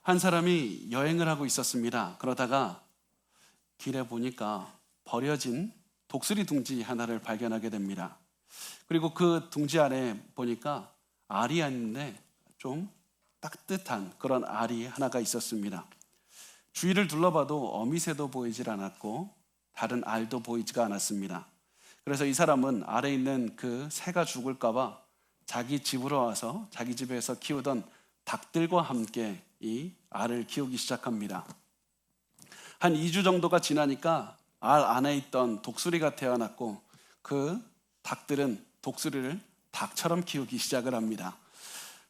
한 사람이 여행을 하고 있었습니다. 그러다가 길에 보니까 버려진 독수리 둥지 하나를 발견하게 됩니다. 그리고 그 둥지 안에 보니까 알이 있는데 좀 따뜻한 그런 알이 하나가 있었습니다. 주위를 둘러봐도 어미새도 보이질 않았고 다른 알도 보이지가 않았습니다. 그래서 이 사람은 알에 있는 그 새가 죽을까 봐 자기 집으로 와서 자기 집에서 키우던 닭들과 함께 이 알을 키우기 시작합니다. 한 2주 정도가 지나니까 알 안에 있던 독수리가 태어났고 그 닭들은 독수리를 닭처럼 키우기 시작을 합니다.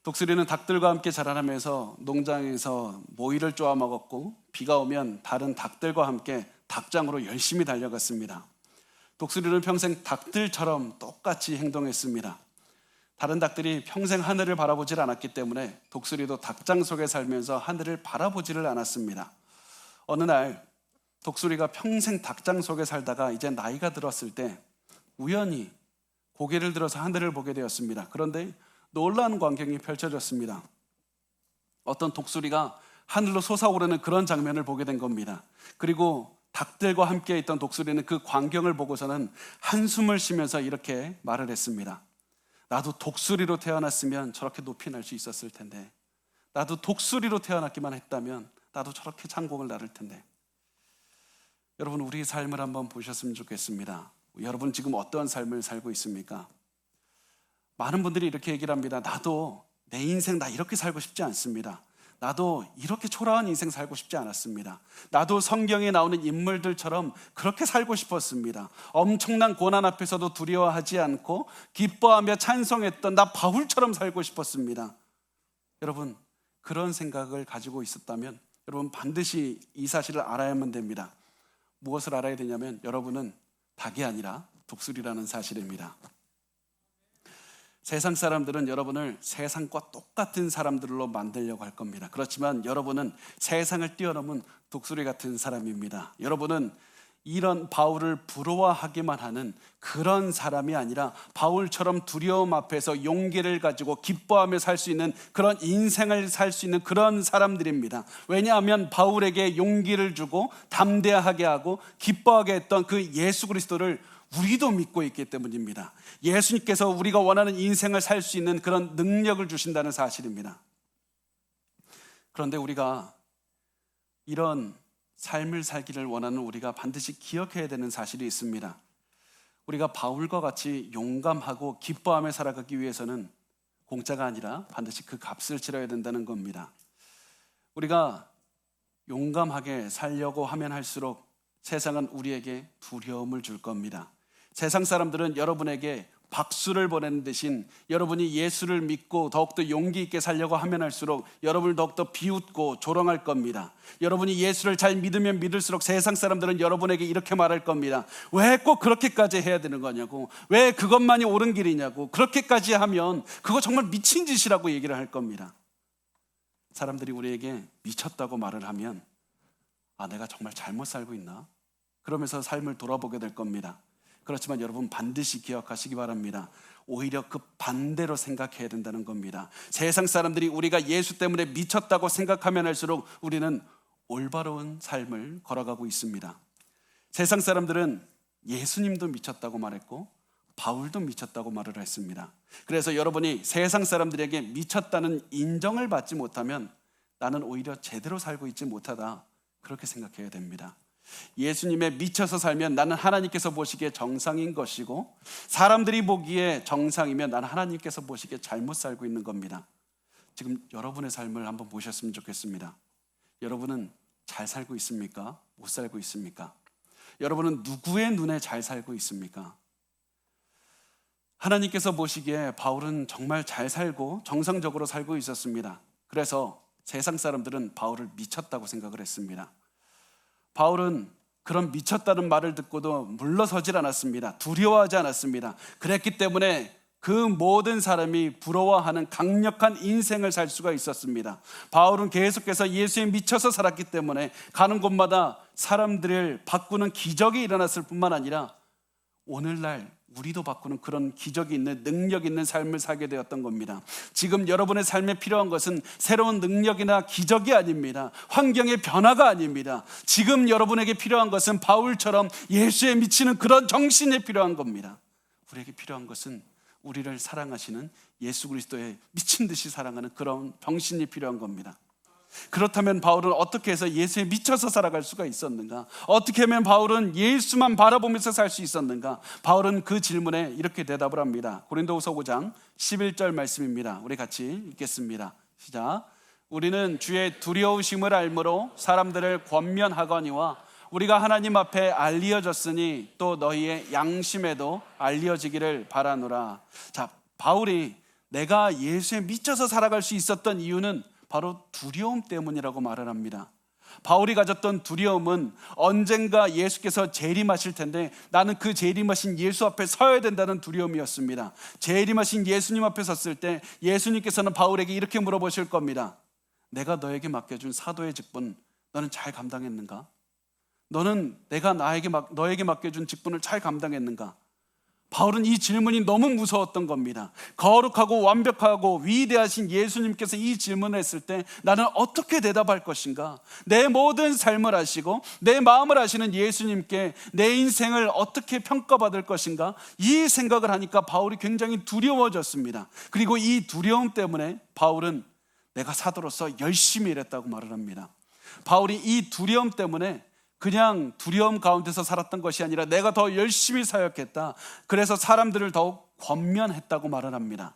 독수리는 닭들과 함께 자라나면서 농장에서 모이를 쪼아 먹었고 비가 오면 다른 닭들과 함께 닭장으로 열심히 달려갔습니다. 독수리는 평생 닭들처럼 똑같이 행동했습니다. 다른 닭들이 평생 하늘을 바라보질 않았기 때문에 독수리도 닭장 속에 살면서 하늘을 바라보지를 않았습니다. 어느 날 독수리가 평생 닭장 속에 살다가 이제 나이가 들었을 때 우연히 고개를 들어서 하늘을 보게 되었습니다. 그런데 놀라운 광경이 펼쳐졌습니다. 어떤 독수리가 하늘로 솟아오르는 그런 장면을 보게 된 겁니다. 그리고 닭들과 함께 있던 독수리는 그 광경을 보고서는 한숨을 쉬면서 이렇게 말을 했습니다. 나도 독수리로 태어났으면 저렇게 높이 날 수 있었을 텐데, 나도 독수리로 태어났기만 했다면 나도 저렇게 창공을 나를 텐데. 여러분, 우리 삶을 한번 보셨으면 좋겠습니다. 여러분 지금 어떠한 삶을 살고 있습니까? 많은 분들이 이렇게 얘기를 합니다. 나도 내 인생 나 이렇게 살고 싶지 않습니다. 나도 이렇게 초라한 인생 살고 싶지 않았습니다. 나도 성경에 나오는 인물들처럼 그렇게 살고 싶었습니다. 엄청난 고난 앞에서도 두려워하지 않고 기뻐하며 찬송했던 나 바울처럼 살고 싶었습니다. 여러분, 그런 생각을 가지고 있었다면 여러분 반드시 이 사실을 알아야만 됩니다. 무엇을 알아야 되냐면 여러분은 닭이 아니라 독수리라는 사실입니다. 세상 사람들은 여러분을 세상과 똑같은 사람들로 만들려고 할 겁니다. 그렇지만 여러분은 세상을 뛰어넘은 독수리 같은 사람입니다. 여러분은 이런 바울을 부러워하기만 하는 그런 사람이 아니라 바울처럼 두려움 앞에서 용기를 가지고 기뻐하며 살 수 있는 그런 인생을 살 수 있는 그런 사람들입니다. 왜냐하면 바울에게 용기를 주고 담대하게 하고 기뻐하게 했던 그 예수 그리스도를 우리도 믿고 있기 때문입니다. 예수님께서 우리가 원하는 인생을 살 수 있는 그런 능력을 주신다는 사실입니다. 그런데 우리가 이런 삶을 살기를 원하는 우리가 반드시 기억해야 되는 사실이 있습니다. 우리가 바울과 같이 용감하고 기뻐하며 살아가기 위해서는 공짜가 아니라 반드시 그 값을 치러야 된다는 겁니다. 우리가 용감하게 살려고 하면 할수록 세상은 우리에게 두려움을 줄 겁니다. 세상 사람들은 여러분에게 박수를 보내는 대신 여러분이 예수를 믿고 더욱더 용기 있게 살려고 하면 할수록 여러분을 더욱더 비웃고 조롱할 겁니다. 여러분이 예수를 잘 믿으면 믿을수록 세상 사람들은 여러분에게 이렇게 말할 겁니다. 왜 꼭 그렇게까지 해야 되는 거냐고, 왜 그것만이 옳은 길이냐고, 그렇게까지 하면 그거 정말 미친 짓이라고 얘기를 할 겁니다. 사람들이 우리에게 미쳤다고 말을 하면 내가 정말 잘못 살고 있나? 그러면서 삶을 돌아보게 될 겁니다. 그렇지만 여러분 반드시 기억하시기 바랍니다. 오히려 그 반대로 생각해야 된다는 겁니다. 세상 사람들이 우리가 예수 때문에 미쳤다고 생각하면 할수록 우리는 올바른 삶을 걸어가고 있습니다. 세상 사람들은 예수님도 미쳤다고 말했고 바울도 미쳤다고 말을 했습니다. 그래서 여러분이 세상 사람들에게 미쳤다는 인정을 받지 못하면 나는 오히려 제대로 살고 있지 못하다, 그렇게 생각해야 됩니다. 예수님에 미쳐서 살면 나는 하나님께서 보시기에 정상인 것이고 사람들이 보기에 정상이면 나는 하나님께서 보시기에 잘못 살고 있는 겁니다. 지금 여러분의 삶을 한번 보셨으면 좋겠습니다. 여러분은 잘 살고 있습니까? 못 살고 있습니까? 여러분은 누구의 눈에 잘 살고 있습니까? 하나님께서 보시기에 바울은 정말 잘 살고 정상적으로 살고 있었습니다. 그래서 세상 사람들은 바울을 미쳤다고 생각을 했습니다. 바울은 그런 미쳤다는 말을 듣고도 물러서질 않았습니다. 두려워하지 않았습니다. 그랬기 때문에 그 모든 사람이 부러워하는 강력한 인생을 살 수가 있었습니다. 바울은 계속해서 예수에 미쳐서 살았기 때문에 가는 곳마다 사람들을 바꾸는 기적이 일어났을 뿐만 아니라 오늘날 우리도 바꾸는 그런 기적이 있는, 능력 있는 삶을 살게 되었던 겁니다. 지금 여러분의 삶에 필요한 것은 새로운 능력이나 기적이 아닙니다. 환경의 변화가 아닙니다. 지금 여러분에게 필요한 것은 바울처럼 예수에 미치는 그런 정신이 필요한 겁니다. 우리에게 필요한 것은 우리를 사랑하시는 예수 그리스도의 미친 듯이 사랑하는 그런 정신이 필요한 겁니다. 그렇다면 바울은 어떻게 해서 예수에 미쳐서 살아갈 수가 있었는가? 어떻게 하면 바울은 예수만 바라보면서 살 수 있었는가? 바울은 그 질문에 이렇게 대답을 합니다. 고린도후서 5장 11절 말씀입니다. 우리 같이 읽겠습니다. 시작. 우리는 주의 두려우심을 알므로 사람들을 권면하거니와 우리가 하나님 앞에 알리어졌으니 또 너희의 양심에도 알리어지기를 바라노라. 자, 바울이 내가 예수에 미쳐서 살아갈 수 있었던 이유는 바로 두려움 때문이라고 말을 합니다. 바울이 가졌던 두려움은 언젠가 예수께서 재림하실 텐데 나는 그 재림하신 예수 앞에 서야 된다는 두려움이었습니다. 재림하신 예수님 앞에 섰을 때 예수님께서는 바울에게 이렇게 물어보실 겁니다. 내가 너에게 맡겨준 사도의 직분 너는 잘 감당했는가? 너는 내가 너에게 맡겨준 직분을 잘 감당했는가? 바울은 이 질문이 너무 무서웠던 겁니다. 거룩하고 완벽하고 위대하신 예수님께서 이 질문을 했을 때 나는 어떻게 대답할 것인가? 내 모든 삶을 아시고 내 마음을 아시는 예수님께 내 인생을 어떻게 평가받을 것인가? 이 생각을 하니까 바울이 굉장히 두려워졌습니다. 그리고 이 두려움 때문에 바울은 내가 사도로서 열심히 일했다고 말을 합니다. 바울이 이 두려움 때문에 그냥 두려움 가운데서 살았던 것이 아니라 내가 더 열심히 사역했다. 그래서 사람들을 더욱 권면했다고 말을 합니다.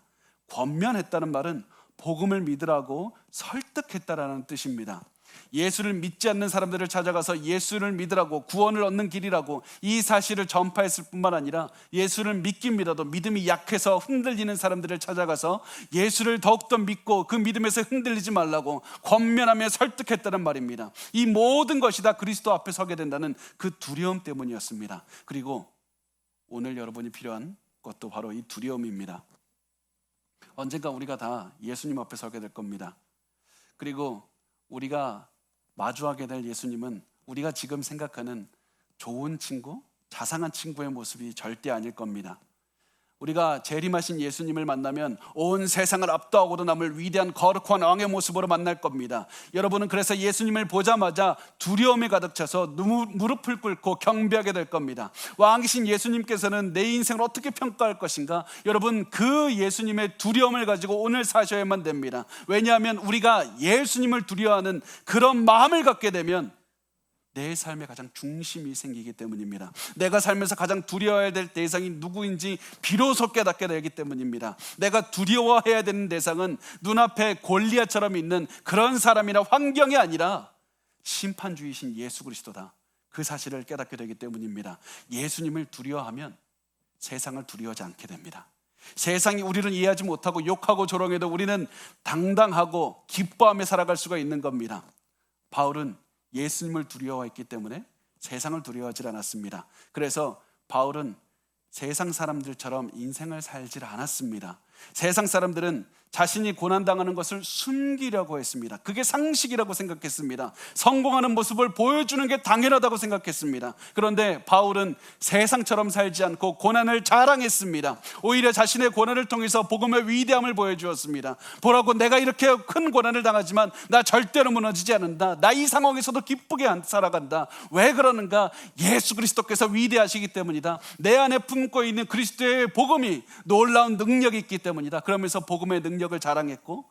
권면했다는 말은 복음을 믿으라고 설득했다라는 뜻입니다. 예수를 믿지 않는 사람들을 찾아가서 예수를 믿으라고, 구원을 얻는 길이라고 이 사실을 전파했을 뿐만 아니라 예수를 믿긴 믿어도 믿음이 약해서 흔들리는 사람들을 찾아가서 예수를 더욱더 믿고 그 믿음에서 흔들리지 말라고 권면하며 설득했다는 말입니다. 이 모든 것이 다 그리스도 앞에 서게 된다는 그 두려움 때문이었습니다. 그리고 오늘 여러분이 필요한 것도 바로 이 두려움입니다. 언젠가 우리가 다 예수님 앞에 서게 될 겁니다. 그리고 우리가 마주하게 될 예수님은 우리가 지금 생각하는 좋은 친구, 자상한 친구의 모습이 절대 아닐 겁니다. 우리가 재림하신 예수님을 만나면 온 세상을 압도하고도 남을 위대한 거룩한 왕의 모습으로 만날 겁니다. 여러분은 그래서 예수님을 보자마자 두려움에 가득 차서 무릎을 꿇고 경배하게 될 겁니다. 왕이신 예수님께서는 내 인생을 어떻게 평가할 것인가? 여러분, 그 예수님의 두려움을 가지고 오늘 사셔야만 됩니다. 왜냐하면 우리가 예수님을 두려워하는 그런 마음을 갖게 되면 내 삶에 가장 중심이 생기기 때문입니다. 내가 살면서 가장 두려워해야 될 대상이 누구인지 비로소 깨닫게 되기 때문입니다. 내가 두려워해야 되는 대상은 눈앞에 골리앗처럼 있는 그런 사람이나 환경이 아니라 심판주이신 예수 그리스도다. 그 사실을 깨닫게 되기 때문입니다. 예수님을 두려워하면 세상을 두려워하지 않게 됩니다. 세상이 우리를 이해하지 못하고 욕하고 조롱해도 우리는 당당하고 기뻐하며 살아갈 수가 있는 겁니다. 바울은 예수님을 두려워했기 때문에 세상을 두려워하지 않았습니다. 그래서 바울은 세상 사람들처럼 인생을 살지 않았습니다. 세상 사람들은 자신이 고난당하는 것을 숨기려고 했습니다. 그게 상식이라고 생각했습니다. 성공하는 모습을 보여주는 게 당연하다고 생각했습니다. 그런데 바울은 세상처럼 살지 않고 고난을 자랑했습니다. 오히려 자신의 고난을 통해서 복음의 위대함을 보여주었습니다. 보라고, 내가 이렇게 큰 고난을 당하지만 나 절대로 무너지지 않는다. 나 이 상황에서도 기쁘게 살아간다. 왜 그러는가? 예수 그리스도께서 위대하시기 때문이다. 내 안에 품고 있는 그리스도의 복음이 놀라운 능력이 있기 때문이다. 그러면서 복음의 능력을 자랑했고,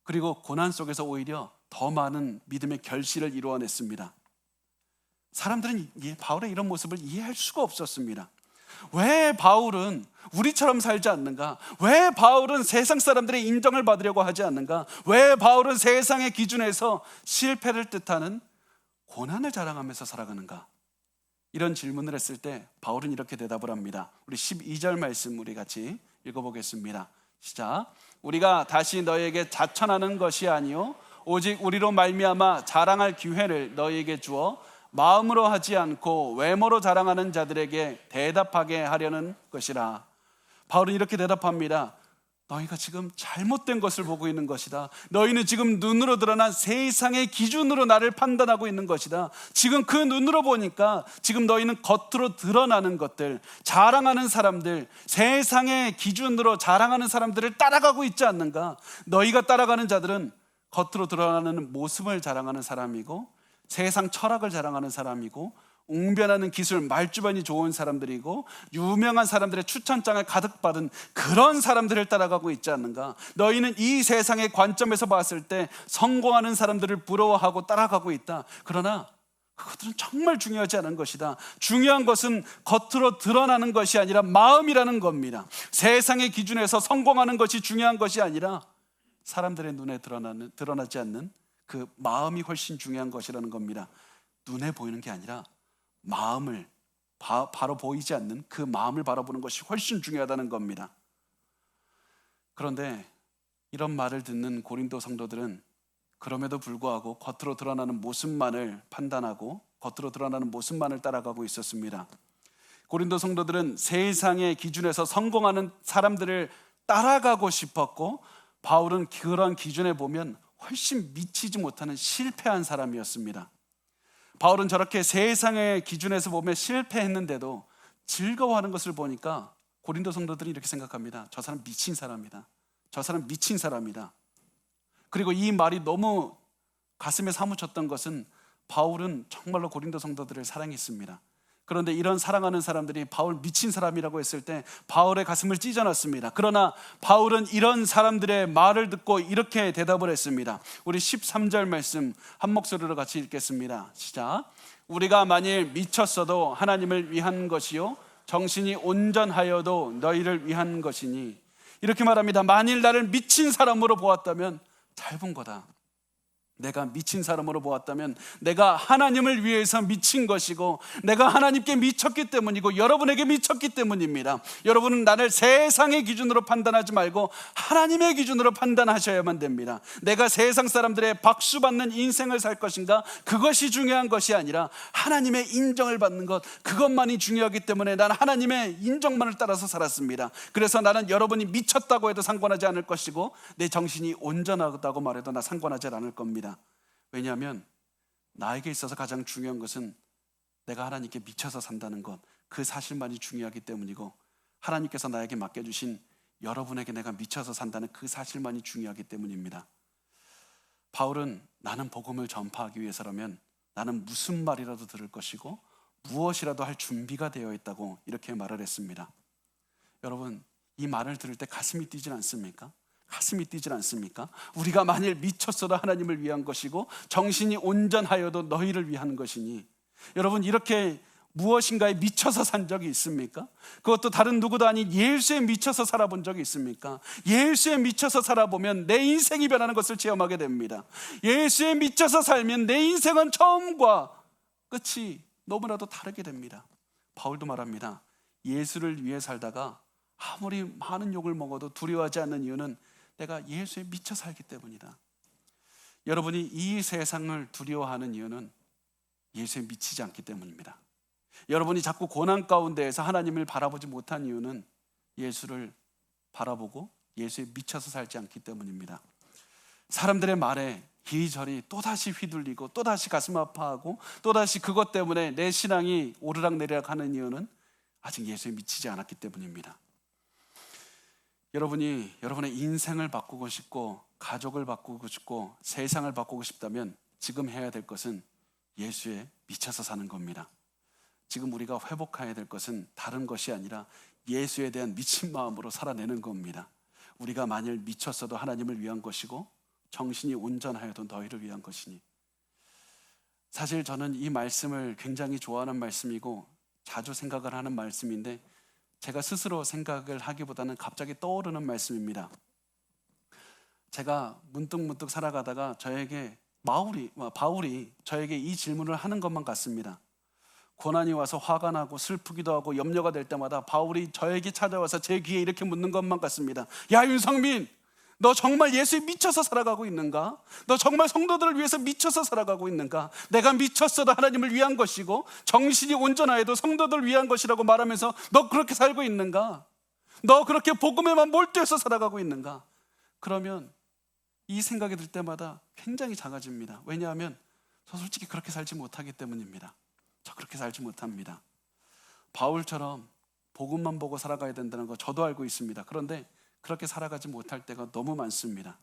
그리고 고난 속에서 오히려 더 많은 믿음의 결실을 이루어냈습니다. 사람들은 바울의 이런 모습을 이해할 수가 없었습니다. 왜 바울은 우리처럼 살지 않는가? 왜 바울은 세상 사람들의 인정을 받으려고 하지 않는가? 왜 바울은 세상의 기준에서 실패를 뜻하는 고난을 자랑하면서 살아가는가? 이런 질문을 했을 때 바울은 이렇게 대답을 합니다. 우리 12절 말씀 우리 같이 읽어보겠습니다. 시작. 우리가 다시 너에게 자천하는 것이 아니요 오직 우리로 말미암아 자랑할 기회를 너에게 주어 마음으로 하지 않고 외모로 자랑하는 자들에게 대답하게 하려는 것이라. 바울은 이렇게 대답합니다. 너희가 지금 잘못된 것을 보고 있는 것이다. 너희는 지금 눈으로 드러난 세상의 기준으로 나를 판단하고 있는 것이다. 지금 그 눈으로 보니까 지금 너희는 겉으로 드러나는 것들, 자랑하는 사람들, 세상의 기준으로 자랑하는 사람들을 따라가고 있지 않는가? 너희가 따라가는 자들은 겉으로 드러나는 모습을 자랑하는 사람이고, 세상 철학을 자랑하는 사람이고, 웅변하는 기술, 말주변이 좋은 사람들이고, 유명한 사람들의 추천장을 가득 받은 그런 사람들을 따라가고 있지 않는가? 너희는 이 세상의 관점에서 봤을 때 성공하는 사람들을 부러워하고 따라가고 있다. 그러나 그것들은 정말 중요하지 않은 것이다. 중요한 것은 겉으로 드러나는 것이 아니라 마음이라는 겁니다. 세상의 기준에서 성공하는 것이 중요한 것이 아니라 사람들의 눈에 드러나지 않는 그 마음이 훨씬 중요한 것이라는 겁니다. 눈에 보이는 게 아니라 마음을 바로 보이지 않는 그 마음을 바라보는 것이 훨씬 중요하다는 겁니다. 그런데 이런 말을 듣는 고린도 성도들은 그럼에도 불구하고 겉으로 드러나는 모습만을 판단하고 겉으로 드러나는 모습만을 따라가고 있었습니다. 고린도 성도들은 세상의 기준에서 성공하는 사람들을 따라가고 싶었고, 바울은 그런 기준에 보면 훨씬 미치지 못하는 실패한 사람이었습니다. 바울은 저렇게 세상의 기준에서 보면 실패했는데도 즐거워하는 것을 보니까 고린도 성도들이 이렇게 생각합니다. 저 사람 미친 사람이다. 저 사람 미친 사람이다. 그리고 이 말이 너무 가슴에 사무쳤던 것은 바울은 정말로 고린도 성도들을 사랑했습니다. 그런데 이런 사랑하는 사람들이 바울 미친 사람이라고 했을 때 바울의 가슴을 찢어놨습니다. 그러나 바울은 이런 사람들의 말을 듣고 이렇게 대답을 했습니다. 우리 13절 말씀 한 목소리로 같이 읽겠습니다. 시작. 우리가 만일 미쳤어도 하나님을 위한 것이요 정신이 온전하여도 너희를 위한 것이니. 이렇게 말합니다. 만일 나를 미친 사람으로 보았다면 잘 본 거다. 내가 미친 사람으로 보았다면 내가 하나님을 위해서 미친 것이고, 내가 하나님께 미쳤기 때문이고, 여러분에게 미쳤기 때문입니다. 여러분은 나를 세상의 기준으로 판단하지 말고 하나님의 기준으로 판단하셔야만 됩니다. 내가 세상 사람들의 박수받는 인생을 살 것인가, 그것이 중요한 것이 아니라 하나님의 인정을 받는 것, 그것만이 중요하기 때문에 나는 하나님의 인정만을 따라서 살았습니다. 그래서 나는 여러분이 미쳤다고 해도 상관하지 않을 것이고, 내 정신이 온전하다고 말해도 나 상관하지 않을 겁니다. 왜냐하면 나에게 있어서 가장 중요한 것은 내가 하나님께 미쳐서 산다는 것, 그 사실만이 중요하기 때문이고, 하나님께서 나에게 맡겨주신 여러분에게 내가 미쳐서 산다는 그 사실만이 중요하기 때문입니다. 바울은 나는 복음을 전파하기 위해서라면 나는 무슨 말이라도 들을 것이고 무엇이라도 할 준비가 되어 있다고 이렇게 말을 했습니다. 여러분, 이 말을 들을 때 가슴이 뛰진 않습니까? 가슴이 뛰질 않습니까? 우리가 만일 미쳤어도 하나님을 위한 것이고 정신이 온전하여도 너희를 위한 것이니. 여러분, 이렇게 무엇인가에 미쳐서 산 적이 있습니까? 그것도 다른 누구도 아닌 예수에 미쳐서 살아본 적이 있습니까? 예수에 미쳐서 살아보면 내 인생이 변하는 것을 체험하게 됩니다. 예수에 미쳐서 살면 내 인생은 처음과 끝이 너무나도 다르게 됩니다. 바울도 말합니다. 예수를 위해 살다가 아무리 많은 욕을 먹어도 두려워하지 않는 이유는 내가 예수에 미쳐 살기 때문이다. 여러분이 이 세상을 두려워하는 이유는 예수에 미치지 않기 때문입니다. 여러분이 자꾸 고난 가운데에서 하나님을 바라보지 못한 이유는 예수를 바라보고 예수에 미쳐서 살지 않기 때문입니다. 사람들의 말에 이리저리 또다시 휘둘리고 또다시 가슴 아파하고 또다시 그것 때문에 내 신앙이 오르락내리락 하는 이유는 아직 예수에 미치지 않았기 때문입니다. 여러분이 여러분의 인생을 바꾸고 싶고 가족을 바꾸고 싶고 세상을 바꾸고 싶다면 지금 해야 될 것은 예수에 미쳐서 사는 겁니다. 지금 우리가 회복해야 될 것은 다른 것이 아니라 예수에 대한 미친 마음으로 살아내는 겁니다. 우리가 만일 미쳤어도 하나님을 위한 것이고 정신이 온전하여도 너희를 위한 것이니. 사실 저는 이 말씀을 굉장히 좋아하는 말씀이고 자주 생각을 하는 말씀인데, 제가 스스로 생각을 하기보다는 갑자기 떠오르는 말씀입니다. 제가 문득문득 살아가다가 저에게 바울이 저에게 이 질문을 하는 것만 같습니다. 고난이 와서 화가 나고 슬프기도 하고 염려가 될 때마다 바울이 저에게 찾아와서 제 귀에 이렇게 묻는 것만 같습니다. 야, 윤성민, 너 정말 예수에 미쳐서 살아가고 있는가? 너 정말 성도들을 위해서 미쳐서 살아가고 있는가? 내가 미쳤어도 하나님을 위한 것이고 정신이 온전하여도 성도들을 위한 것이라고 말하면서 너 그렇게 살고 있는가? 너 그렇게 복음에만 몰두해서 살아가고 있는가? 그러면 이 생각이 들 때마다 굉장히 작아집니다. 왜냐하면 저 솔직히 그렇게 살지 못하기 때문입니다. 저 그렇게 살지 못합니다. 바울처럼 복음만 보고 살아가야 된다는 거 저도 알고 있습니다. 그런데 그렇게 살아가지 못할 때가 너무 많습니다.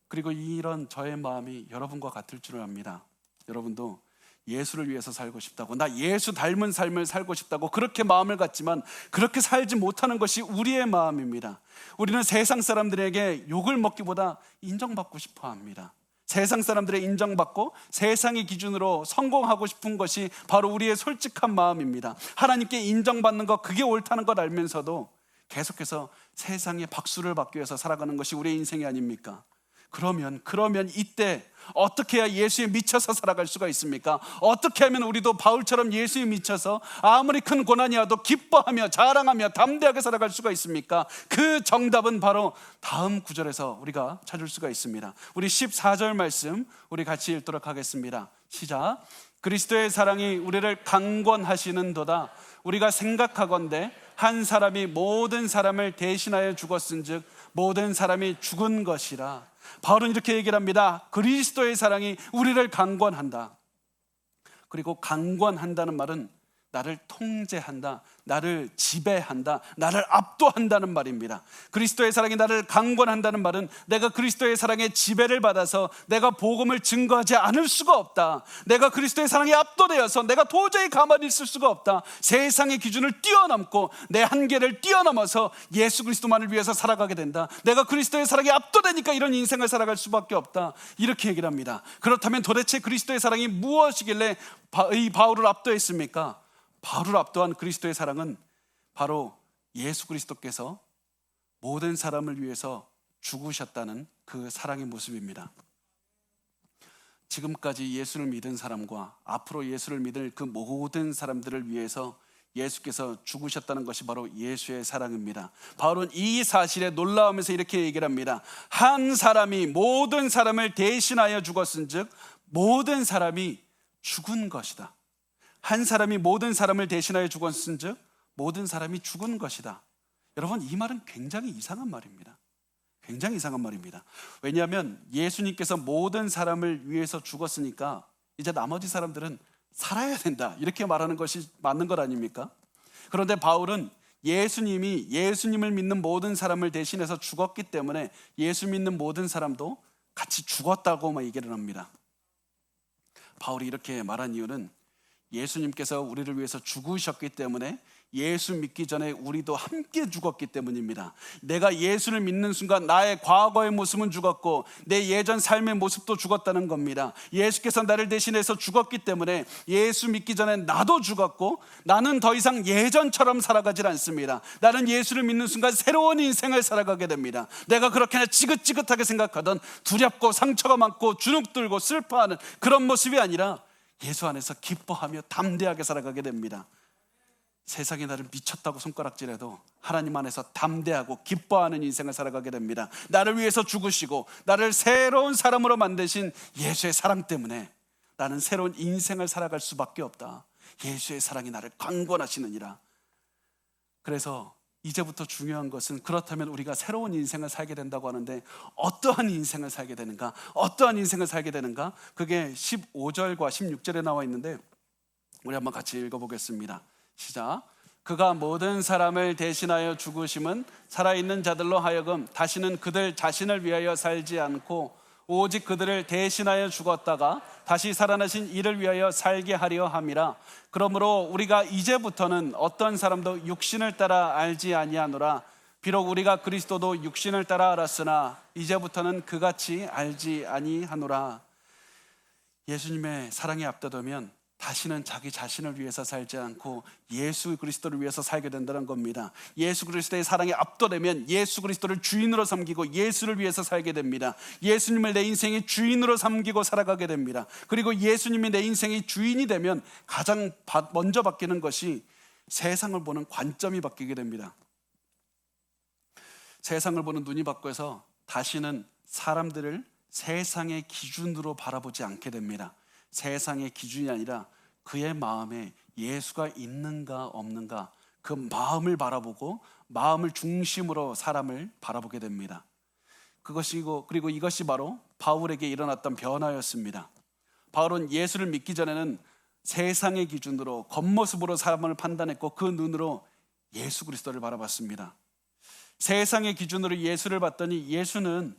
그리고 이런 저의 마음이 여러분과 같을 줄 압니다. 여러분도 예수를 위해서 살고 싶다고, 나 예수 닮은 삶을 살고 싶다고 그렇게 마음을 갖지만 그렇게 살지 못하는 것이 우리의 마음입니다. 우리는 세상 사람들에게 욕을 먹기보다 인정받고 싶어 합니다. 세상 사람들의 인정받고 세상의 기준으로 성공하고 싶은 것이 바로 우리의 솔직한 마음입니다. 하나님께 인정받는 것, 그게 옳다는 걸 알면서도 계속해서 세상의 박수를 받기 위해서 살아가는 것이 우리의 인생이 아닙니까? 그러면 이때 어떻게 해야 예수에 미쳐서 살아갈 수가 있습니까? 어떻게 하면 우리도 바울처럼 예수에 미쳐서 아무리 큰 고난이 와도 기뻐하며 자랑하며 담대하게 살아갈 수가 있습니까? 그 정답은 바로 다음 구절에서 우리가 찾을 수가 있습니다. 우리 14절 말씀 우리 같이 읽도록 하겠습니다. 시작. 그리스도의 사랑이 우리를 강권하시는도다. 우리가 생각하건대 한 사람이 모든 사람을 대신하여 죽었은즉 모든 사람이 죽은 것이라. 바울은 이렇게 얘기를 합니다. 그리스도의 사랑이 우리를 강권한다. 그리고 강권한다는 말은 나를 통제한다, 나를 지배한다, 나를 압도한다는 말입니다. 그리스도의 사랑이 나를 강권한다는 말은 내가 그리스도의 사랑의 지배를 받아서 내가 복음을 증거하지 않을 수가 없다. 내가 그리스도의 사랑에 압도되어서 내가 도저히 가만히 있을 수가 없다. 세상의 기준을 뛰어넘고 내 한계를 뛰어넘어서 예수 그리스도만을 위해서 살아가게 된다. 내가 그리스도의 사랑에 압도되니까 이런 인생을 살아갈 수밖에 없다. 이렇게 얘기를 합니다. 그렇다면 도대체 그리스도의 사랑이 무엇이길래 이 바울을 압도했습니까? 바울을 압도한 그리스도의 사랑은 바로 예수 그리스도께서 모든 사람을 위해서 죽으셨다는 그 사랑의 모습입니다. 지금까지 예수를 믿은 사람과 앞으로 예수를 믿을 그 모든 사람들을 위해서 예수께서 죽으셨다는 것이 바로 예수의 사랑입니다. 바울은 이 사실에 놀라우면서 이렇게 얘기를 합니다. 한 사람이 모든 사람을 대신하여 죽었은즉 모든 사람이 죽은 것이다. 한 사람이 모든 사람을 대신하여 죽었은즉 모든 사람이 죽은 것이다. 여러분, 이 말은 굉장히 이상한 말입니다. 굉장히 이상한 말입니다. 왜냐하면 예수님께서 모든 사람을 위해서 죽었으니까 이제 나머지 사람들은 살아야 된다, 이렇게 말하는 것이 맞는 것 아닙니까? 그런데 바울은 예수님이 예수님을 믿는 모든 사람을 대신해서 죽었기 때문에 예수 믿는 모든 사람도 같이 죽었다고 얘기를 합니다. 바울이 이렇게 말한 이유는 예수님께서 우리를 위해서 죽으셨기 때문에 예수 믿기 전에 우리도 함께 죽었기 때문입니다. 내가 예수를 믿는 순간 나의 과거의 모습은 죽었고 내 예전 삶의 모습도 죽었다는 겁니다. 예수께서 나를 대신해서 죽었기 때문에 예수 믿기 전에 나도 죽었고 나는 더 이상 예전처럼 살아가질 않습니다. 나는 예수를 믿는 순간 새로운 인생을 살아가게 됩니다. 내가 그렇게나 지긋지긋하게 생각하던 두렵고 상처가 많고 주눅들고 슬퍼하는 그런 모습이 아니라 예수 안에서 기뻐하며 담대하게 살아가게 됩니다. 세상이 나를 미쳤다고 손가락질해도 하나님 안에서 담대하고 기뻐하는 인생을 살아가게 됩니다. 나를 위해서 죽으시고 나를 새로운 사람으로 만드신 예수의 사랑 때문에 나는 새로운 인생을 살아갈 수밖에 없다. 예수의 사랑이 나를 강권하시느니라. 그래서 이제부터 중요한 것은, 그렇다면 우리가 새로운 인생을 살게 된다고 하는데 어떠한 인생을 살게 되는가? 어떠한 인생을 살게 되는가? 그게 15절과 16절에 나와 있는데 우리 한번 같이 읽어보겠습니다. 시작. 그가 모든 사람을 대신하여 죽으심은 살아있는 자들로 하여금 다시는 그들 자신을 위하여 살지 않고 오직 그들을 대신하여 죽었다가 다시 살아나신 이를 위하여 살게 하려 함이라. 그러므로 우리가 이제부터는 어떤 사람도 육신을 따라 알지 아니하노라. 비록 우리가 그리스도도 육신을 따라 알았으나 이제부터는 그같이 알지 아니하노라. 예수님의 사랑에 압도되면 다시는 자기 자신을 위해서 살지 않고 예수 그리스도를 위해서 살게 된다는 겁니다. 예수 그리스도의 사랑에 압도되면 예수 그리스도를 주인으로 섬기고 예수를 위해서 살게 됩니다. 예수님을 내 인생의 주인으로 섬기고 살아가게 됩니다. 그리고 예수님이 내 인생의 주인이 되면 가장 먼저 바뀌는 것이 세상을 보는 관점이 바뀌게 됩니다. 세상을 보는 눈이 바뀌어서 다시는 사람들을 세상의 기준으로 바라보지 않게 됩니다. 세상의 기준이 아니라 그의 마음에 예수가 있는가 없는가, 그 마음을 바라보고 마음을 중심으로 사람을 바라보게 됩니다. 그리고 이것이 바로 바울에게 일어났던 변화였습니다. 바울은 예수를 믿기 전에는 세상의 기준으로 겉모습으로 사람을 판단했고 그 눈으로 예수 그리스도를 바라봤습니다. 세상의 기준으로 예수를 봤더니 예수는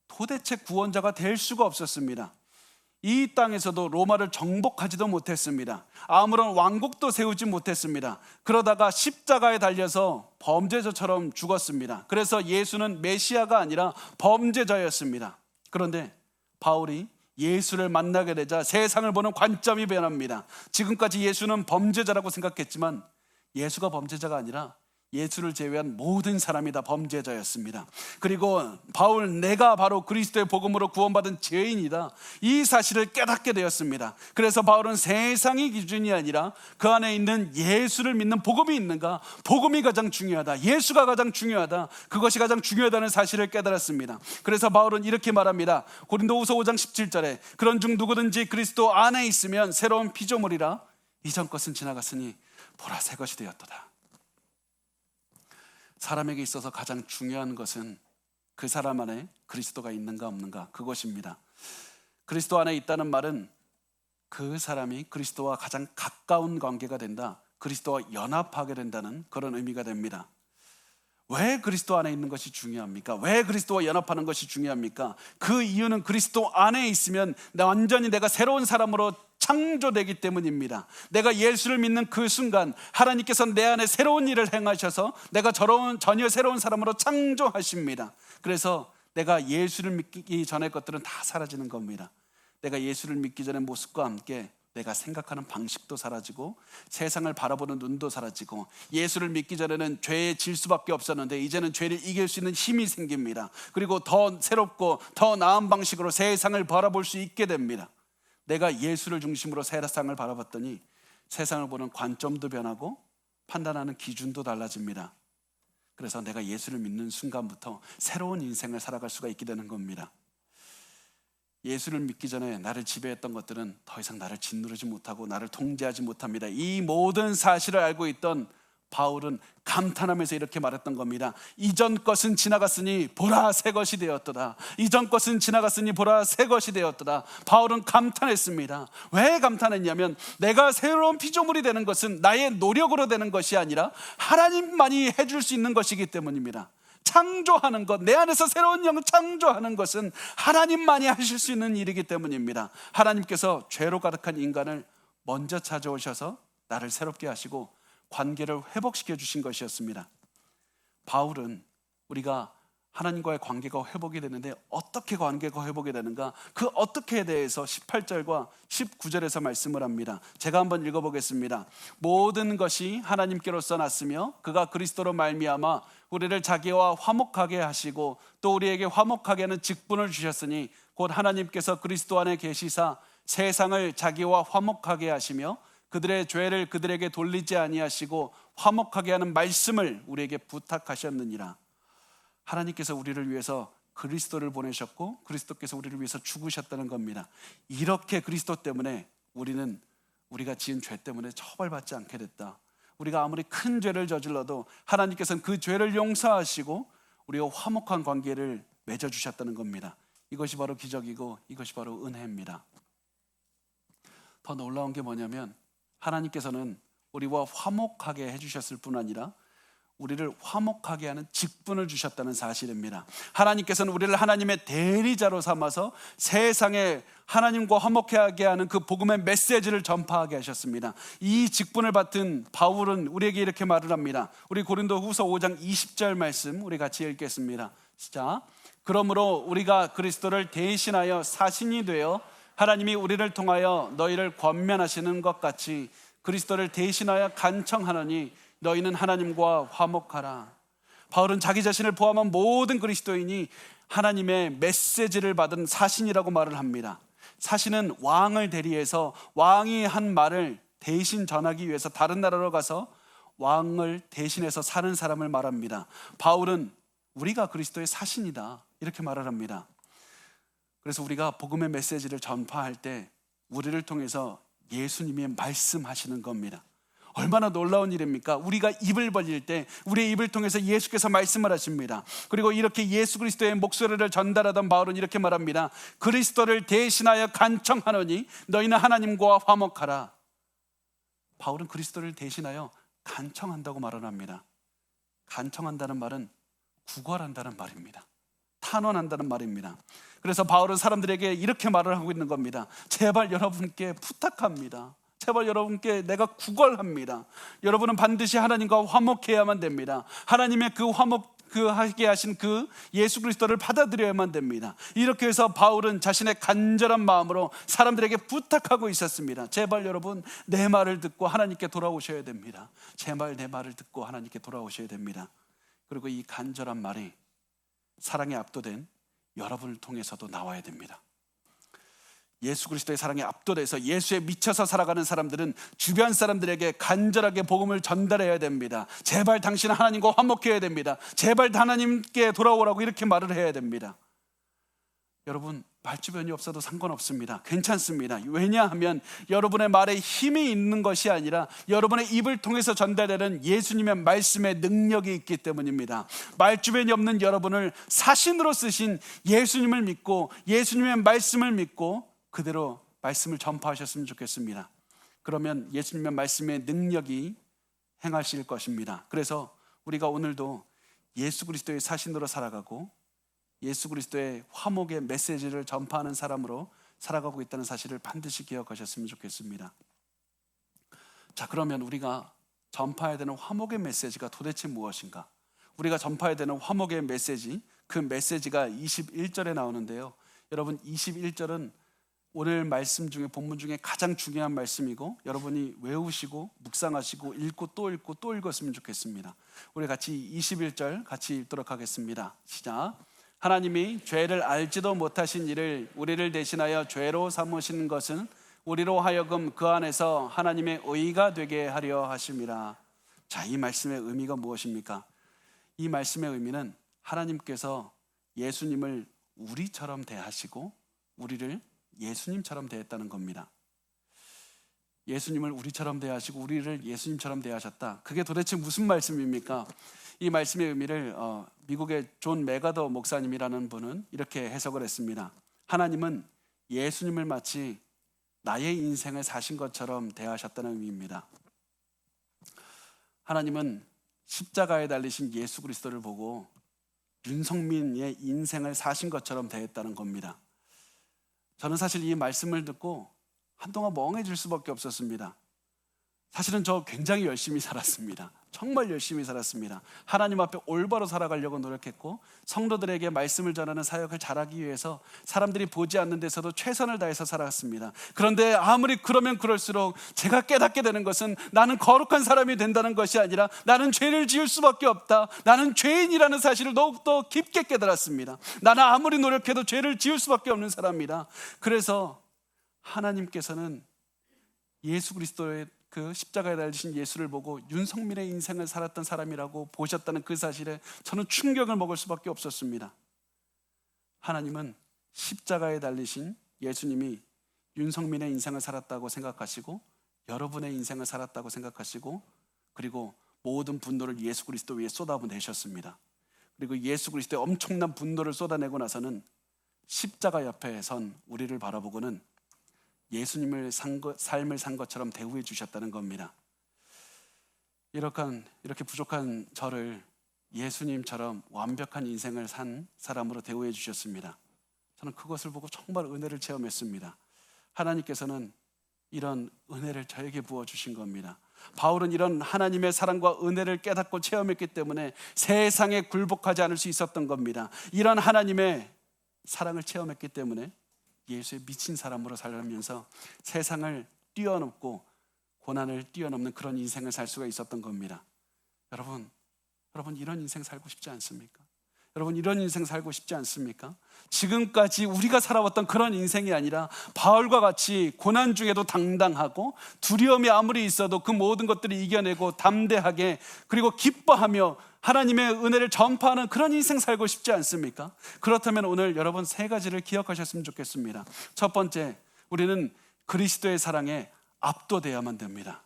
도대체 구원자가 될 수가 없었습니다. 이 땅에서도 로마를 정복하지도 못했습니다. 아무런 왕국도 세우지 못했습니다. 그러다가 십자가에 달려서 범죄자처럼 죽었습니다. 그래서 예수는 메시아가 아니라 범죄자였습니다. 그런데 바울이 예수를 만나게 되자 세상을 보는 관점이 변합니다. 지금까지 예수는 범죄자라고 생각했지만 예수가 범죄자가 아니라 예수를 제외한 모든 사람이 다 범죄자였습니다. 그리고 바울, 내가 바로 그리스도의 복음으로 구원받은 죄인이다, 이 사실을 깨닫게 되었습니다. 그래서 바울은 세상의 기준이 아니라 그 안에 있는 예수를 믿는 복음이 있는가, 복음이 가장 중요하다, 예수가 가장 중요하다, 그것이 가장 중요하다는 사실을 깨달았습니다. 그래서 바울은 이렇게 말합니다. 고린도후서 5장 17절에 그런즉 누구든지 그리스도 안에 있으면 새로운 피조물이라, 이전 것은 지나갔으니 보라 새 것이 되었도다. 사람에게 있어서 가장 중요한 것은 그 사람 안에 그리스도가 있는가 없는가, 그것입니다. 그리스도 안에 있다는 말은 그 사람이 그리스도와 가장 가까운 관계가 된다, 그리스도와 연합하게 된다는 그런 의미가 됩니다. 왜 그리스도 안에 있는 것이 중요합니까? 왜 그리스도와 연합하는 것이 중요합니까? 그 이유는 그리스도 안에 있으면 완전히 내가 새로운 사람으로 창조되기 때문입니다. 내가 예수를 믿는 그 순간 하나님께서 내 안에 새로운 일을 행하셔서 내가 전혀 새로운 사람으로 창조하십니다. 그래서 내가 예수를 믿기 전의 것들은 다 사라지는 겁니다. 내가 예수를 믿기 전의 모습과 함께 내가 생각하는 방식도 사라지고 세상을 바라보는 눈도 사라지고, 예수를 믿기 전에는 죄의 질 수밖에 없었는데 이제는 죄를 이길 수 있는 힘이 생깁니다. 그리고 더 새롭고 더 나은 방식으로 세상을 바라볼 수 있게 됩니다. 내가 예수를 중심으로 세상을 바라봤더니 세상을 보는 관점도 변하고 판단하는 기준도 달라집니다. 그래서 내가 예수를 믿는 순간부터 새로운 인생을 살아갈 수가 있게 되는 겁니다. 예수를 믿기 전에 나를 지배했던 것들은 더 이상 나를 짓누르지 못하고 나를 통제하지 못합니다. 이 모든 사실을 알고 있던 바울은 감탄하면서 이렇게 말했던 겁니다. 이전 것은 지나갔으니 보라 새 것이 되었도다. 이전 것은 지나갔으니 보라 새 것이 되었도다. 바울은 감탄했습니다. 왜 감탄했냐면 내가 새로운 피조물이 되는 것은 나의 노력으로 되는 것이 아니라 하나님만이 해줄 수 있는 것이기 때문입니다. 창조하는 것, 내 안에서 새로운 영 창조하는 것은 하나님만이 하실 수 있는 일이기 때문입니다. 하나님께서 죄로 가득한 인간을 먼저 찾아오셔서 나를 새롭게 하시고 관계를 회복시켜 주신 것이었습니다. 바울은 우리가 하나님과의 관계가 회복이 되는데 어떻게 관계가 회복이 되는가, 그 어떻게에 대해서 18절과 19절에서 말씀을 합니다. 제가 한번 읽어보겠습니다. 모든 것이 하나님께로서 났으며 그가 그리스도로 말미암아 우리를 자기와 화목하게 하시고 또 우리에게 화목하게 하는 직분을 주셨으니 곧 하나님께서 그리스도 안에 계시사 세상을 자기와 화목하게 하시며 그들의 죄를 그들에게 돌리지 아니하시고 화목하게 하는 말씀을 우리에게 부탁하셨느니라. 하나님께서 우리를 위해서 그리스도를 보내셨고 그리스도께서 우리를 위해서 죽으셨다는 겁니다. 이렇게 그리스도 때문에 우리가 지은 죄 때문에 처벌받지 않게 됐다. 우리가 아무리 큰 죄를 저질러도 하나님께서는 그 죄를 용서하시고 우리와 화목한 관계를 맺어주셨다는 겁니다. 이것이 바로 기적이고 이것이 바로 은혜입니다. 더 놀라운 게 뭐냐면 하나님께서는 우리와 화목하게 해주셨을 뿐 아니라 우리를 화목하게 하는 직분을 주셨다는 사실입니다. 하나님께서는 우리를 하나님의 대리자로 삼아서 세상에 하나님과 화목하게 하는 그 복음의 메시지를 전파하게 하셨습니다. 이 직분을 받은 바울은 우리에게 이렇게 말을 합니다. 우리 고린도후서 5장 20절 말씀 우리 같이 읽겠습니다. 시작. 그러므로 우리가 그리스도를 대신하여 사신이 되어 하나님이 우리를 통하여 너희를 권면하시는 것 같이 그리스도를 대신하여 간청하노니 너희는 하나님과 화목하라. 바울은 자기 자신을 포함한 모든 그리스도인이 하나님의 메시지를 받은 사신이라고 말을 합니다. 사신은 왕을 대리해서 왕이 한 말을 대신 전하기 위해서 다른 나라로 가서 왕을 대신해서 사는 사람을 말합니다. 바울은 우리가 그리스도의 사신이다 이렇게 말을 합니다. 그래서 우리가 복음의 메시지를 전파할 때 우리를 통해서 예수님이 말씀하시는 겁니다. 얼마나 놀라운 일입니까? 우리가 입을 벌릴 때 우리의 입을 통해서 예수께서 말씀을 하십니다. 그리고 이렇게 예수 그리스도의 목소리를 전달하던 바울은 이렇게 말합니다. 그리스도를 대신하여 간청하노니 너희는 하나님과 화목하라. 바울은 그리스도를 대신하여 간청한다고 말을 합니다. 간청한다는 말은 구걸한다는 말입니다. 탄원한다는 말입니다. 그래서 바울은 사람들에게 이렇게 말을 하고 있는 겁니다. 제발 여러분께 부탁합니다. 제발 여러분께 내가 구걸합니다. 여러분은 반드시 하나님과 화목해야만 됩니다. 하나님의 그 하게 하신 그 예수 그리스도를 받아들여야만 됩니다. 이렇게 해서 바울은 자신의 간절한 마음으로 사람들에게 부탁하고 있었습니다. 제발 여러분 내 말을 듣고 하나님께 돌아오셔야 됩니다. 제발 내 말을 듣고 하나님께 돌아오셔야 됩니다. 그리고 이 간절한 말이 사랑에 압도된 여러분을 통해서도 나와야 됩니다. 예수 그리스도의 사랑에 압도돼서 예수에 미쳐서 살아가는 사람들은 주변 사람들에게 간절하게 복음을 전달해야 됩니다. 제발 당신은 하나님과 화목해야 됩니다. 제발 하나님께 돌아오라고 이렇게 말을 해야 됩니다. 여러분 말주변이 없어도 상관없습니다. 괜찮습니다. 왜냐하면 여러분의 말에 힘이 있는 것이 아니라 여러분의 입을 통해서 전달되는 예수님의 말씀의 능력이 있기 때문입니다. 말주변이 없는 여러분을 사신으로 쓰신 예수님을 믿고 예수님의 말씀을 믿고 그대로 말씀을 전파하셨으면 좋겠습니다. 그러면 예수님의 말씀의 능력이 행하실 것입니다. 그래서 우리가 오늘도 예수 그리스도의 사신으로 살아가고 예수 그리스도의 화목의 메시지를 전파하는 사람으로 살아가고 있다는 사실을 반드시 기억하셨으면 좋겠습니다. 자, 그러면 우리가 전파해야 되는 화목의 메시지가 도대체 무엇인가? 우리가 전파해야 되는 화목의 메시지, 그 메시지가 21절에 나오는데요. 여러분 21절은 오늘 말씀 중에 본문 중에 가장 중요한 말씀이고 여러분이 외우시고 묵상하시고 읽고 또 읽었으면 좋겠습니다. 우리 같이 21절 같이 읽도록 하겠습니다. 시작. 하나님이 죄를 알지도 못하신 이를 우리를 대신하여 죄로 삼으신 것은 우리로 하여금 그 안에서 하나님의 의가 되게 하려 하심이라. 자, 이 말씀의 의미가 무엇입니까? 이 말씀의 의미는 하나님께서 예수님을 우리처럼 대하시고 우리를 예수님처럼 대했다는 겁니다. 예수님을 우리처럼 대하시고 우리를 예수님처럼 대하셨다. 그게 도대체 무슨 말씀입니까? 이 말씀의 의미를 미국의 존 메가더 목사님이라는 분은 이렇게 해석을 했습니다. 하나님은 예수님을 마치 나의 인생을 사신 것처럼 대하셨다는 의미입니다. 하나님은 십자가에 달리신 예수 그리스도를 보고 윤성민의 인생을 사신 것처럼 대했다는 겁니다. 저는 사실 이 말씀을 듣고 한동안 멍해질 수밖에 없었습니다. 사실은 저 굉장히 열심히 살았습니다. 정말 열심히 살았습니다. 하나님 앞에 올바로 살아가려고 노력했고 성도들에게 말씀을 전하는 사역을 잘하기 위해서 사람들이 보지 않는 데서도 최선을 다해서 살았습니다. 그런데 아무리 그러면 그럴수록 제가 깨닫게 되는 것은 나는 거룩한 사람이 된다는 것이 아니라 나는 죄를 지을 수밖에 없다. 나는 죄인이라는 사실을 더욱더 깊게 깨달았습니다. 나는 아무리 노력해도 죄를 지을 수밖에 없는 사람이다. 그래서 하나님께서는 예수 그리스도의 그 십자가에 달리신 예수를 보고 윤성민의 인생을 살았던 사람이라고 보셨다는 그 사실에 저는 충격을 먹을 수밖에 없었습니다. 하나님은 십자가에 달리신 예수님이 윤성민의 인생을 살았다고 생각하시고 여러분의 인생을 살았다고 생각하시고 그리고 모든 분노를 예수 그리스도 위에 쏟아내셨습니다. 그리고 예수 그리스도의 엄청난 분노를 쏟아내고 나서는 십자가 옆에 선 우리를 바라보고는 예수님을 삶을 산 것처럼 대우해 주셨다는 겁니다. 이렇게 부족한 저를 예수님처럼 완벽한 인생을 산 사람으로 대우해 주셨습니다. 저는 그것을 보고 정말 은혜를 체험했습니다. 하나님께서는 이런 은혜를 저에게 부어주신 겁니다. 바울은 이런 하나님의 사랑과 은혜를 깨닫고 체험했기 때문에 세상에 굴복하지 않을 수 있었던 겁니다. 이런 하나님의 사랑을 체험했기 때문에 예수에 미친 사람으로 살면서 세상을 뛰어넘고 고난을 뛰어넘는 그런 인생을 살 수가 있었던 겁니다. 여러분 이런 인생 살고 싶지 않습니까? 여러분 이런 인생 살고 싶지 않습니까? 지금까지 우리가 살아왔던 그런 인생이 아니라 바울과 같이 고난 중에도 당당하고 두려움이 아무리 있어도 그 모든 것들을 이겨내고 담대하게 그리고 기뻐하며 하나님의 은혜를 전파하는 그런 인생 살고 싶지 않습니까? 그렇다면 오늘 여러분 세 가지를 기억하셨으면 좋겠습니다. 첫 번째, 우리는 그리스도의 사랑에 압도되어야만 됩니다.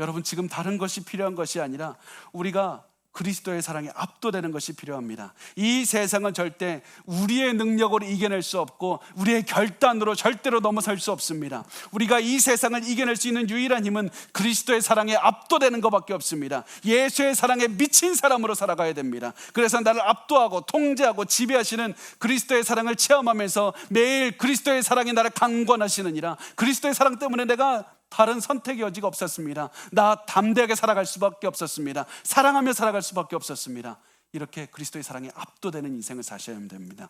여러분, 지금 다른 것이 필요한 것이 아니라 우리가 그리스도의 사랑에 압도되는 것이 필요합니다. 이 세상은 절대 우리의 능력으로 이겨낼 수 없고 우리의 결단으로 절대로 넘어설 수 없습니다. 우리가 이 세상을 이겨낼 수 있는 유일한 힘은 그리스도의 사랑에 압도되는 것밖에 없습니다. 예수의 사랑에 미친 사람으로 살아가야 됩니다. 그래서 나를 압도하고 통제하고 지배하시는 그리스도의 사랑을 체험하면서 매일 그리스도의 사랑이 나를 강권하시느니라. 그리스도의 사랑 때문에 내가 다른 선택의 여지가 없었습니다. 나 담대하게 살아갈 수밖에 없었습니다. 사랑하며 살아갈 수밖에 없었습니다. 이렇게 그리스도의 사랑에 압도되는 인생을 사셔야 됩니다.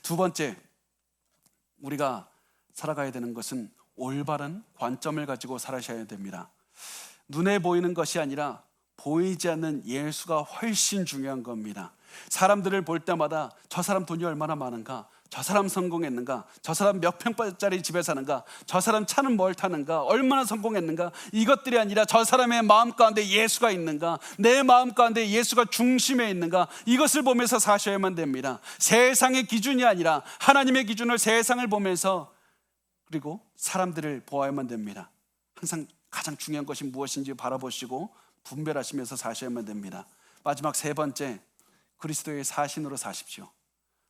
두 번째, 우리가 살아가야 되는 것은 올바른 관점을 가지고 살아셔야 됩니다. 눈에 보이는 것이 아니라 보이지 않는 예수가 훨씬 중요한 겁니다. 사람들을 볼 때마다 저 사람 돈이 얼마나 많은가, 저 사람 성공했는가, 저 사람 몇 평짜리 집에 사는가, 저 사람 차는 뭘 타는가, 얼마나 성공했는가, 이것들이 아니라 저 사람의 마음 가운데 예수가 있는가, 내 마음 가운데 예수가 중심에 있는가, 이것을 보면서 사셔야만 됩니다. 세상의 기준이 아니라 하나님의 기준을 세상을 보면서 그리고 사람들을 보아야만 됩니다. 항상 가장 중요한 것이 무엇인지 바라보시고 분별하시면서 사셔야만 됩니다. 마지막 세 번째, 그리스도의 사신으로 사십시오.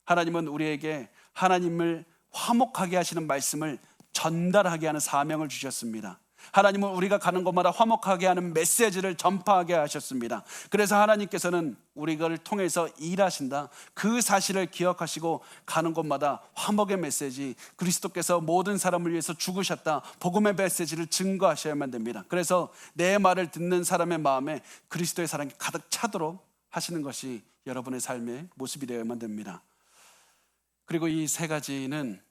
하나님은 우리에게 하나님을 화목하게 하시는 말씀을 전달하게 하는 사명을 주셨습니다. 하나님은 우리가 가는 곳마다 화목하게 하는 메시지를 전파하게 하셨습니다. 그래서 하나님께서는 우리를 통해서 일하신다, 그 사실을 기억하시고 가는 곳마다 화목의 메시지, 그리스도께서 모든 사람을 위해서 죽으셨다, 복음의 메시지를 증거하셔야만 됩니다. 그래서 내 말을 듣는 사람의 마음에 그리스도의 사랑이 가득 차도록 하시는 것이 여러분의 삶의 모습이 되어야만 됩니다. 그리고 이 세 가지는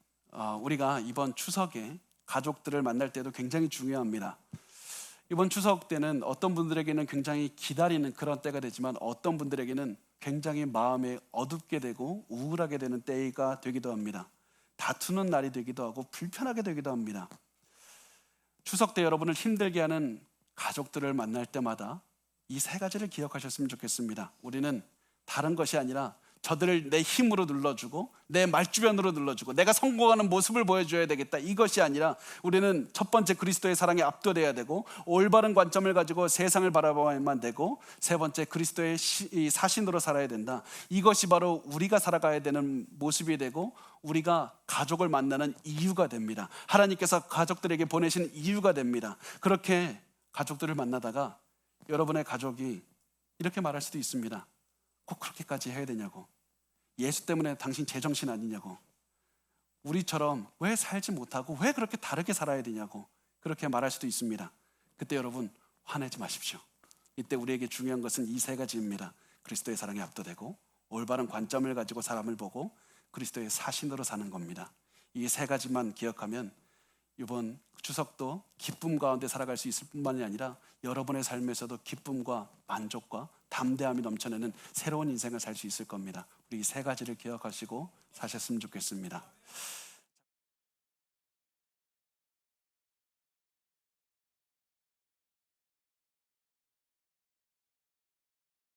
우리가 이번 추석에 가족들을 만날 때도 굉장히 중요합니다. 이번 추석 때는 어떤 분들에게는 굉장히 기다리는 그런 때가 되지만 어떤 분들에게는 굉장히 마음에 어둡게 되고 우울하게 되는 때가 되기도 합니다. 다투는 날이 되기도 하고 불편하게 되기도 합니다. 추석 때 여러분을 힘들게 하는 가족들을 만날 때마다 이 세 가지를 기억하셨으면 좋겠습니다. 우리는 다른 것이 아니라 저들을 내 힘으로 눌러주고 내 말주변으로 눌러주고 내가 성공하는 모습을 보여줘야 되겠다, 이것이 아니라 우리는 첫 번째 그리스도의 사랑에 압도돼야 되고 올바른 관점을 가지고 세상을 바라봐야만 되고, 세 번째 그리스도의 사신으로 살아야 된다. 이것이 바로 우리가 살아가야 되는 모습이 되고 우리가 가족을 만나는 이유가 됩니다. 하나님께서 가족들에게 보내신 이유가 됩니다. 그렇게 가족들을 만나다가 여러분의 가족이 이렇게 말할 수도 있습니다. 꼭 그렇게까지 해야 되냐고, 예수 때문에 당신 제정신 아니냐고, 우리처럼 왜 살지 못하고 왜 그렇게 다르게 살아야 되냐고 그렇게 말할 수도 있습니다. 그때 여러분 화내지 마십시오. 이때 우리에게 중요한 것은 이 세 가지입니다. 그리스도의 사랑에 압도되고 올바른 관점을 가지고 사람을 보고 그리스도의 사신으로 사는 겁니다. 이 세 가지만 기억하면 이번 추석도 기쁨 가운데 살아갈 수 있을 뿐만이 아니라 여러분의 삶에서도 기쁨과 만족과 담대함이 넘쳐나는 새로운 인생을 살 수 있을 겁니다. 우리 이 세 가지를 기억하시고 사셨으면 좋겠습니다.